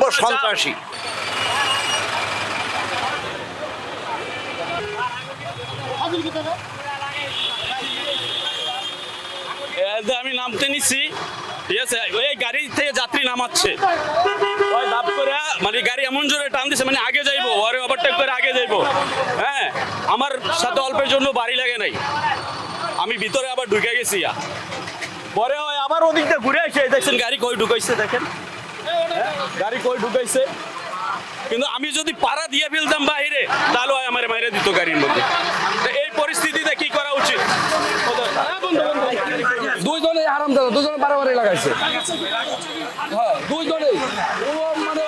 নম্বর সন্ত্রাসী। আমি নামতে নিচ্ছি, ঠিক আছে, ওই গাড়ি থেকে যাত্রী নামাচ্ছে, ওই দাপ করে মানে গাড়ি এমন জোরে টান দিছে, মানে আগে যাইবো, ওরে ওভারটেক করে আগে যাইবো। হ্যাঁ, আমার সাথে অল্পের জন্য বাড়ি লাগে নাই, আমি ভিতরে আবার ঢুকে গেছি। পরে হয় আবার ওদিকটা ঘুরে আসে, দেখছেন গাড়ি কই ঢুকাইছে, দেখেন গাড়ি কই ঢুকাইছে। কিন্তু আমি যদি পাড়া দিয়ে ফেলতাম বাইরে, তাহলে হয় আমার মাইরে দিত গাড়ির মধ্যে। এই পরিস্থিতিতে কি করা উচিত? দুইজনে আরাম দাদা, দুজনে বাড়াবাড়ি লাগাইছে। হ্যাঁ, দুইজনেই মানে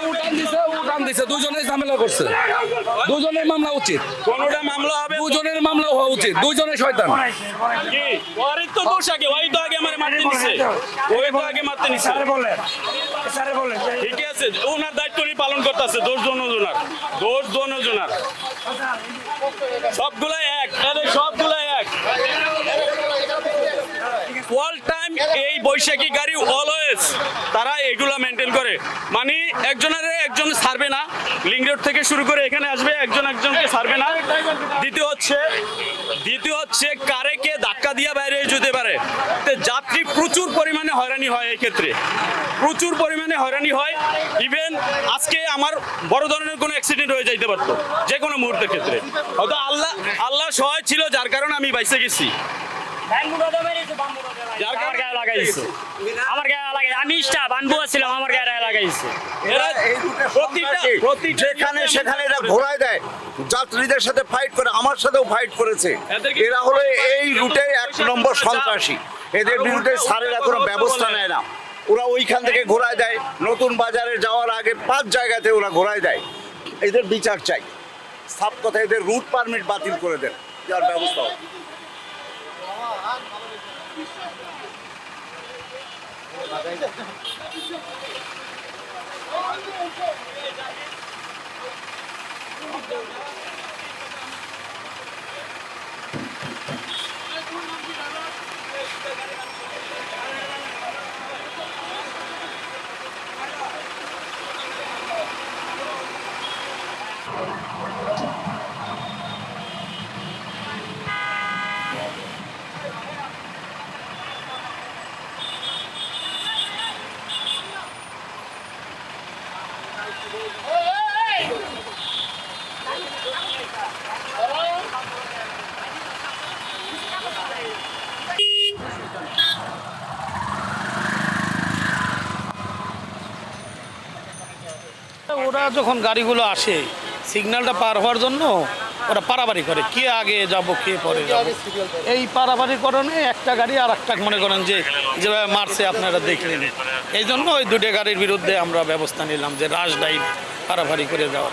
উঠান দিছে, দুজনেই ঝামেলা করছে। দুজনের মামলা উচিত, কোনটা মামলা হবে, দুজনের মামলা হওয়া উচিত। দুজনে শয়তান। কি ওরই তো দোষ, আগে ওই তো আগে আমার মারতে নিছে, ওই তো আগে মারতে নিছে। ঠিক আছে, ওনার দায়িত্ব উনি পালন করতেছে, দোষ জনজনার, দোষ জনজনার, সবগুলাই এক, সবগুলাই এক। অল টাইম এই বৈশাখী গাড়ি অলওয়েজ তারা এগুলা মেনটেন করে, মানে একজন ছাড়বে না, লিঙ্ক রোড থেকে শুরু করে এখানে আসবে, একজনকে ছাড়বে না। দ্বিতীয় হচ্ছে কারে কে ধাক্কা দিয়ে বাইরে যেতে পারে, যাত্রী প্রচুর পরিমাণে হয়রানি হয়, এই ক্ষেত্রে প্রচুর পরিমাণে হয়রানি হয়। ইভেন আজকে আমার বড় ধরনের কোনো অ্যাক্সিডেন্ট হয়ে যাইতে পারতো যে কোনো মুহূর্তের ক্ষেত্রে, হয়তো আল্লাহ সহায় ছিল, যার কারণে আমি বাইসে গেছি। যেখানে সেখানে এরা ঘোরায় দেয়, যাত্রীদের সাথে ফাইট করে, আমার সাথেও ফাইট করেছে। এরা হলো এই রুটে 1 নম্বর সন্ত্রাসী। এদের বিরুদ্ধে স্যারেরা কোনো ব্যবস্থা নেয় না, ওরা ওইখান থেকে ঘোরায় দেয়। নতুন বাজারে যাওয়ার আগে 5 জায়গাতে ওরা ঘোরায় দেয়। এদের বিচার চাই, সাফ কথা, এদের রুট পারমিট বাতিল করে দেন, যার ব্যবস্থা হবে। ওরা যখন গাড়িগুলো আসে সিগন্যালটা পার হওয়ার জন্য ওরা পারাবারি করে, কে আগে যাব কে পরে যাব। এই পারাবারি করণে একটা গাড়ি আর একটা মনে করেন যে যেভাবে মারছে আপনারা দেখলেন, এই জন্য ওই 2টা গাড়ির বিরুদ্ধে আমরা ব্যবস্থা নিলাম যে রাশ ডাইভ পারাবারি করে যাওয়ার।